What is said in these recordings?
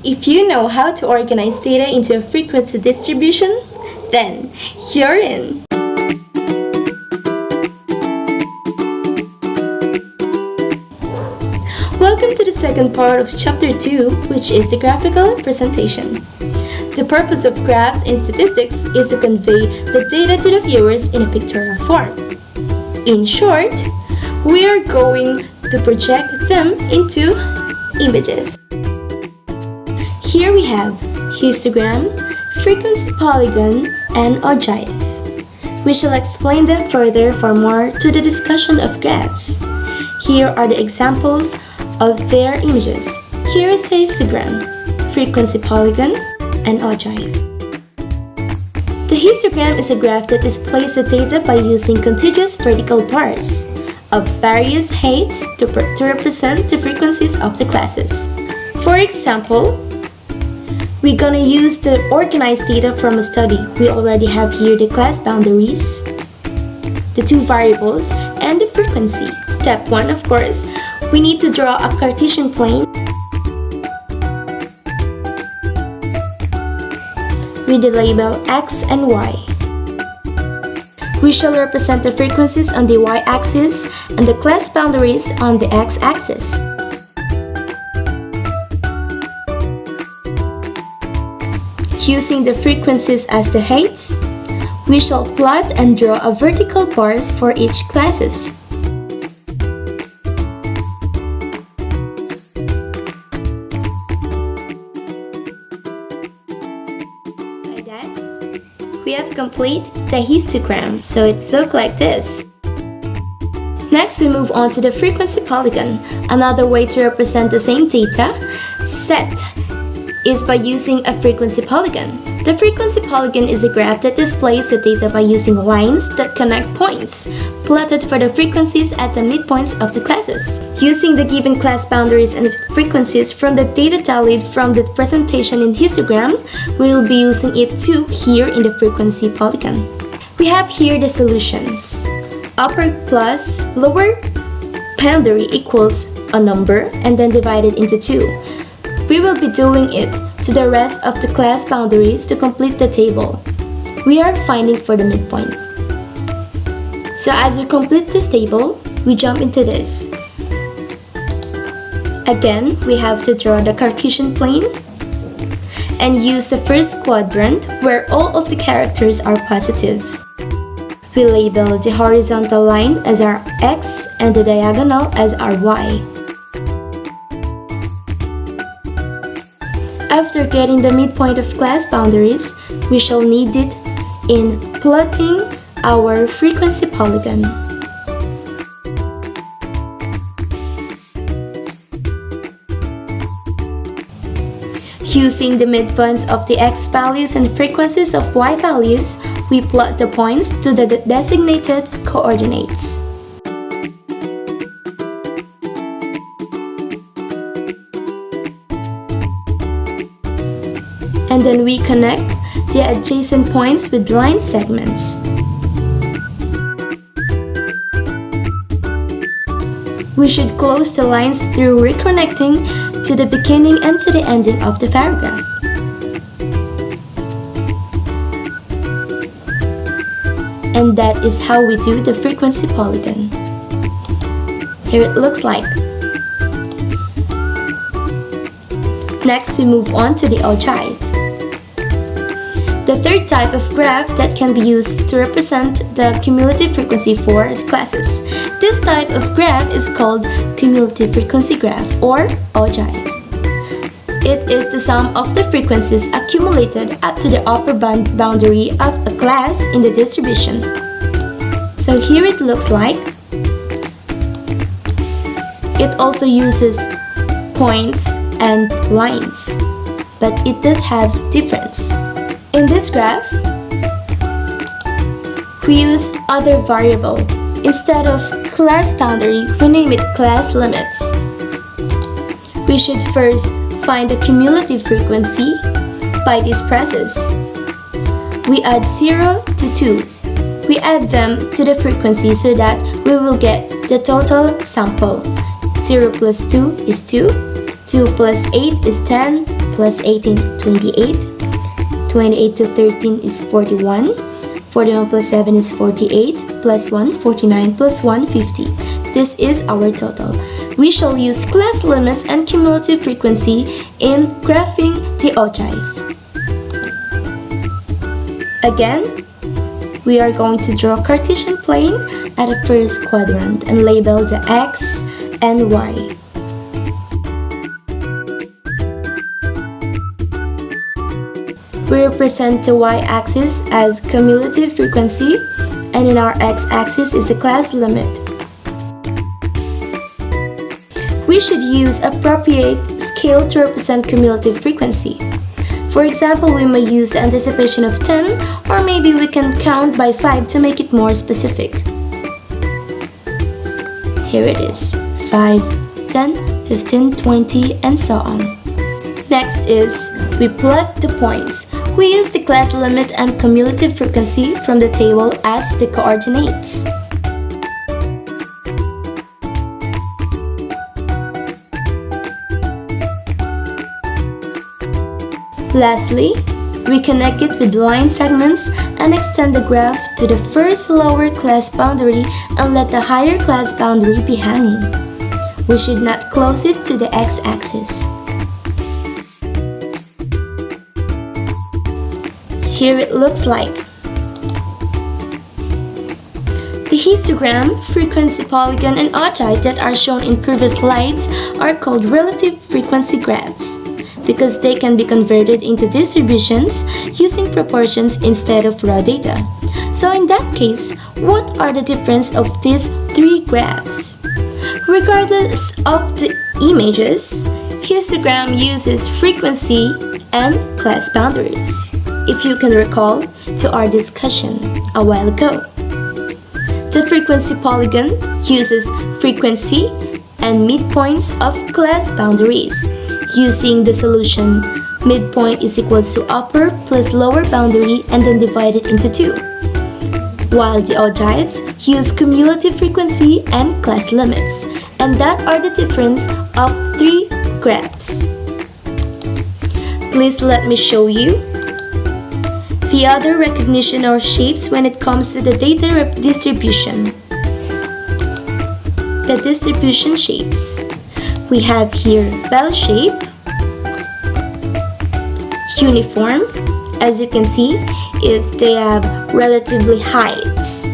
If you know how to organize data into a frequency distribution, then you're in! Welcome to the second part of Chapter 2, which is the graphical presentation. The purpose of graphs in statistics is to convey the data to the viewers in a pictorial form. In short, we are going to project them into images. Here we have histogram, frequency polygon, and ogive. We shall explain them further for more to the discussion of graphs. Here are the examples of their images. Here is a histogram, frequency polygon, and ogive. The histogram is a graph that displays the data by using contiguous vertical bars of various heights to represent the frequencies of the classes. For example, we're gonna use the organized data from a study. We already have here the class boundaries, the two variables, and the frequency. Step 1, of course, we need to draw a Cartesian plane with the label X and Y. We shall represent the frequencies on the Y-axis and the class boundaries on the X-axis. Using the frequencies as the heights, we shall plot and draw a vertical bars for each classes. Like that, we have complete the histogram, so it looks like this. Next, we move on to the frequency polygon. Another way to represent the same data set is by using a frequency polygon. The frequency polygon is a graph that displays the data by using lines that connect points, plotted for the frequencies at the midpoints of the classes. Using the given class boundaries and frequencies from the data tallied from the presentation in histogram, we will be using it too here in the frequency polygon. We have here the solutions. Upper plus lower boundary equals a number and then divided into 2. We will be doing it to the rest of the class boundaries to complete the table. We are finding for the midpoint. So as we complete this table, we jump into this. Again, we have to draw the Cartesian plane and use the first quadrant where all of the characters are positive. We label the horizontal line as our X and the diagonal as our Y. After getting the midpoint of class boundaries, we shall need it in plotting our frequency polygon. Using the midpoints of the X values and frequencies of Y values, we plot the points to the designated coordinates. And then we connect the adjacent points with line segments. We should close the lines through reconnecting to the beginning and to the ending of the paragraph. And that is how we do the frequency polygon. Here it looks like. Next, we move on to the ogive. The third type of graph that can be used to represent the cumulative frequency for the classes. This type of graph is called cumulative frequency graph or ogive. It is the sum of the frequencies accumulated up to the upper boundary of a class in the distribution. So here it looks like. It also uses points and lines, but it does have difference. In this graph, we use other variable. Instead of class boundary, we name it class limits. We should first find the cumulative frequency by this process. We add 0 to 2. We add them to the frequency so that we will get the total sample. 0 plus 2 is 2, 2 plus 8 is 10, plus 18, 28. 28 to 13 is 41. 41 plus 7 is 48. Plus 1, 49 plus 1, 50. This is our total. We shall use class limits and cumulative frequency in graphing the ogive. Again, we are going to draw a Cartesian plane at the first quadrant and label the x and y. We represent the y-axis as cumulative frequency, and in our x-axis is the class limit. We should use appropriate scale to represent cumulative frequency. For example, we may use the anticipation of 10, or maybe we can count by 5 to make it more specific. Here it is, 5, 10, 15, 20, and so on. Next is, we plot the points. We use the class limit and cumulative frequency from the table as the coordinates. Lastly, we connect it with line segments and extend the graph to the first lower class boundary and let the higher class boundary be hanging. We should not close it to the x-axis. Here it looks like. The histogram, frequency polygon, and ogive that are shown in previous slides are called relative frequency graphs because they can be converted into distributions using proportions instead of raw data. So in that case, what are the difference of these three graphs? Regardless of the images, histogram uses frequency and class boundaries, if you can recall to our discussion a while ago. The frequency polygon uses frequency and midpoints of class boundaries. Using the solution, midpoint is equals to upper plus lower boundary and then divided into 2. While the ogives use cumulative frequency and class limits, and that are the difference of three graphs. Please let me show you the other recognition or shapes when it comes to the data distribution. The distribution shapes. We have here bell shape, uniform, as you can see if they have relatively heights,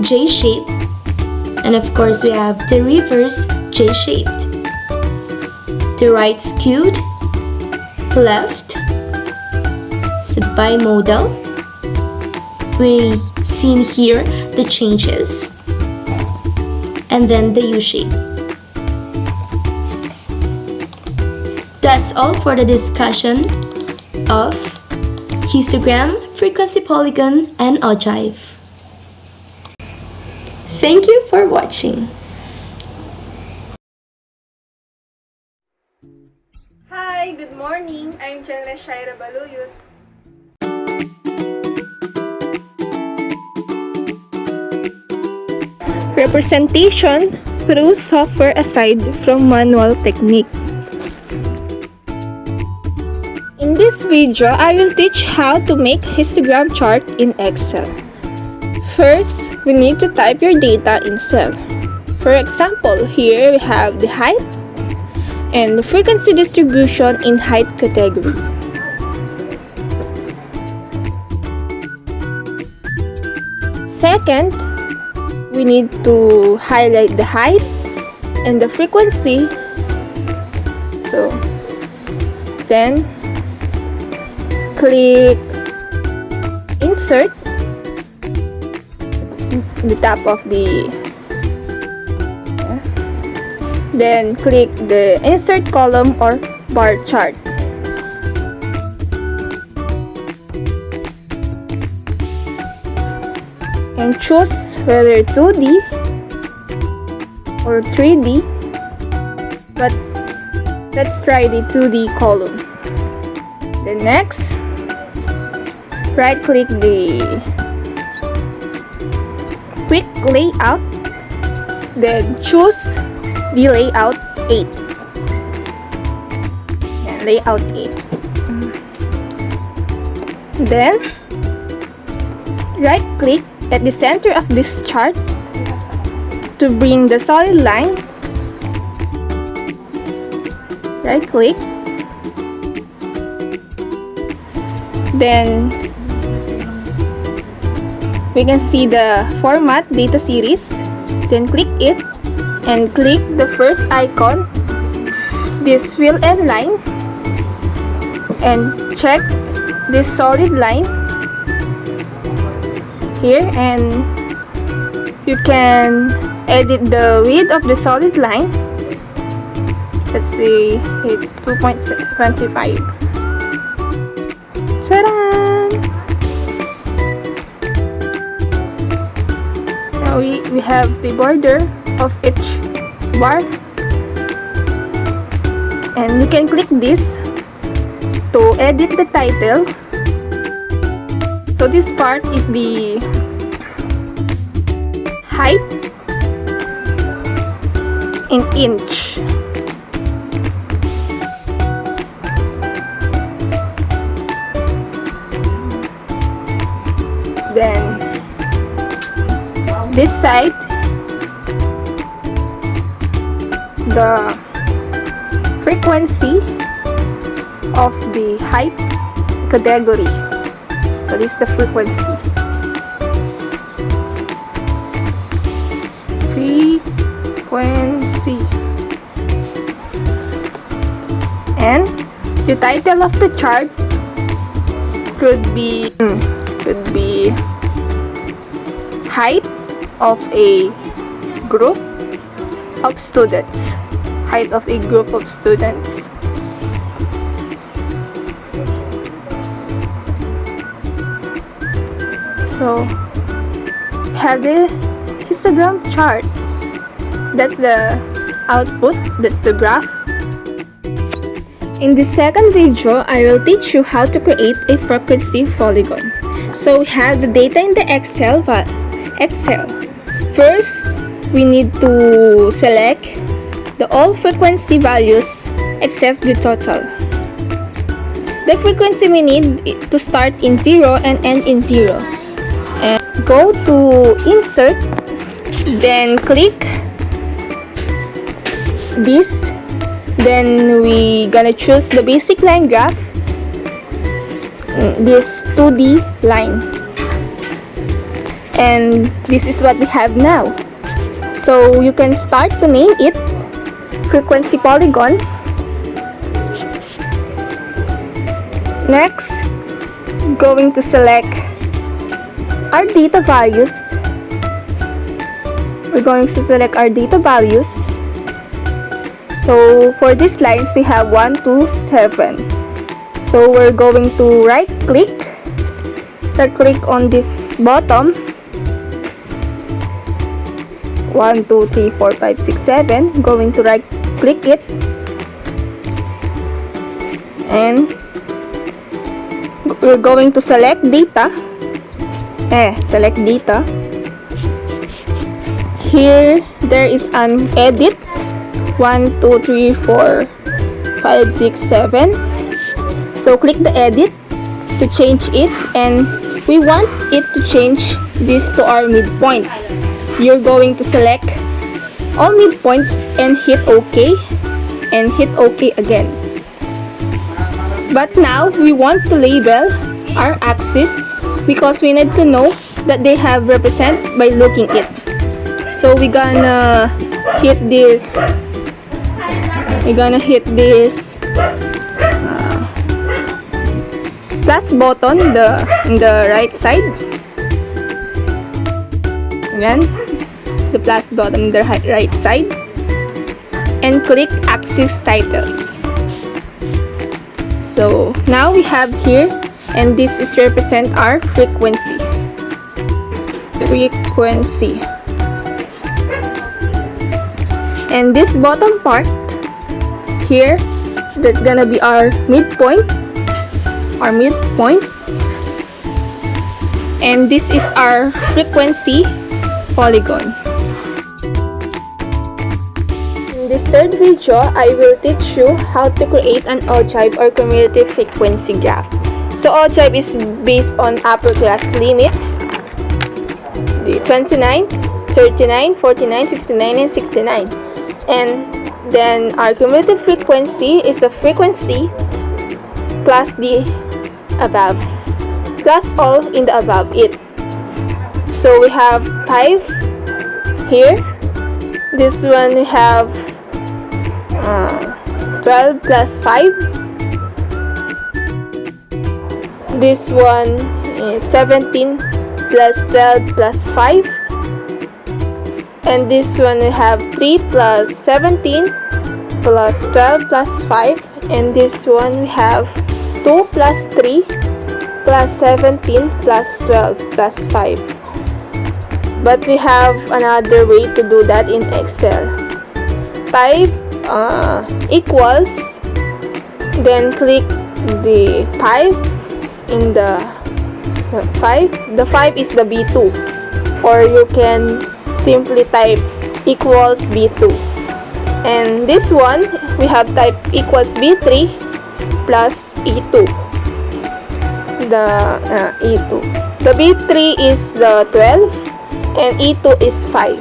J shape, and of course we have the reverse J shaped, the right skewed, left, so bimodal. We seen here the changes, and then the U shape. That's all for the discussion of histogram, frequency polygon, and ogive. Thank you for watching. Hi, good morning. I'm Jenres Shaira Baluyut. Representation through software aside from manual technique. In this video, I will teach how to make histogram chart in Excel. First, we need to type your data in cell. For example, here we have the height and the frequency distribution in height category. Second, we need to highlight the height and the frequency. So, then click Insert the top of the then click the Insert column or bar chart. And choose whether 2D or 3D, but let's try the 2D column. Then next, right click the quick layout, then choose the layout 8. layout A. Then, right click at the center of this chart to bring the solid lines. Right click. Then, we can see the format data series. Then click it and click the first icon, this fill and line, and check this solid line here, and you can edit the width of the solid line. Let's see, it's 2.25. Ta-da! Now we have the border of each bar, and you can click this to edit the title. So this part is the height in inch. Then this side, the frequency of the height category. So this is the frequency. And the title of the chart could be height of a group of students. Height of a group of students. So have the histogram chart. That's the output, that's the graph. In the second video, I will teach you how to create a frequency polygon. So we have the data in the Excel. First, we need to select the all frequency values except the total. The frequency we need to start in 0 and end in 0. And go to Insert, then click this. Then we gonna choose the basic line graph, this 2D line, and this is what we have now. So you can start to name it frequency polygon. Next, going to select our data values. We're going to select our data values. So for these lines, we have 1 to 7. So we're going to right click on this bottom, 1, 2, 3, 4, 5, 6, 7. Going to right click it, and we're going to select data. Select data. Here there is an edit. 1, 2, 3, 4, 5, 6, 7. So click the edit to change it, and we want it to change this to our midpoint. So you're going to select all midpoints and hit OK, and hit OK again. But now we want to label our axis because we need to know that they have represent by looking it. So we're gonna hit this. Plus button in the right side. Again, the plus button in the right side, and click axis titles. So now we have here, and this is represent our frequency. And this bottom part here, that's gonna be our midpoint, and this is our frequency polygon. this third video, I will teach you how to create an ogive or cumulative frequency graph. So ogive is based on upper class limits, the 29, 39, 49, 59, and 69. And then our cumulative frequency is the frequency plus the above, plus all in the above it. So we have 5 here. This one we have 12 plus 5. This one is 17 plus 12 plus 5. And this one we have 3 plus 17 plus 12 plus 5. And this one we have 2 plus 3 plus 17 plus 12 plus 5. But we have another way to do that in Excel. Type equals, then click the 5 in the 5. The 5 is the B2, or you can simply type equals B2. And this one, we have type equals B3 plus E2. The B3 is the 12. And E2 is 5.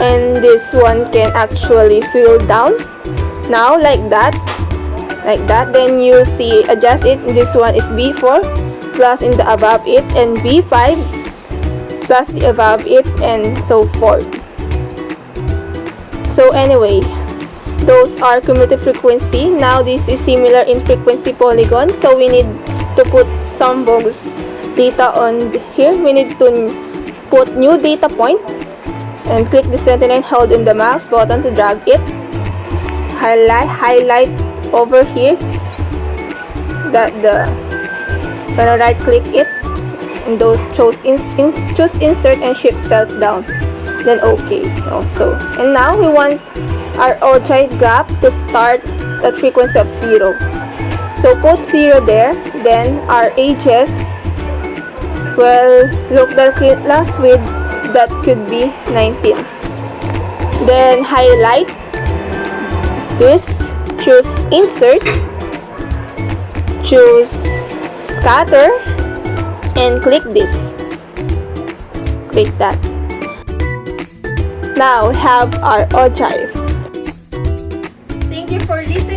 And this one can actually fill down. Now, like that. Then you see, adjust it. This one is B4 plus in the above it. And B5 plus the above it. And so forth. So anyway, those are cumulative frequency. Now, this is similar in frequency polygon. So we need to put some bogus data on here. We need to put new data point and click this 29, hold in the mouse button to drag it, highlight over here gonna right click it, and those choose insert and shift cells down, then OK also. And now we want our ogive graph to start at frequency of 0, so put 0 there. Then our ages, well, look, the last width, that could be 19. Then highlight this, choose insert, choose scatter, and click this. Click that. Now we have our ogive. Thank you for listening.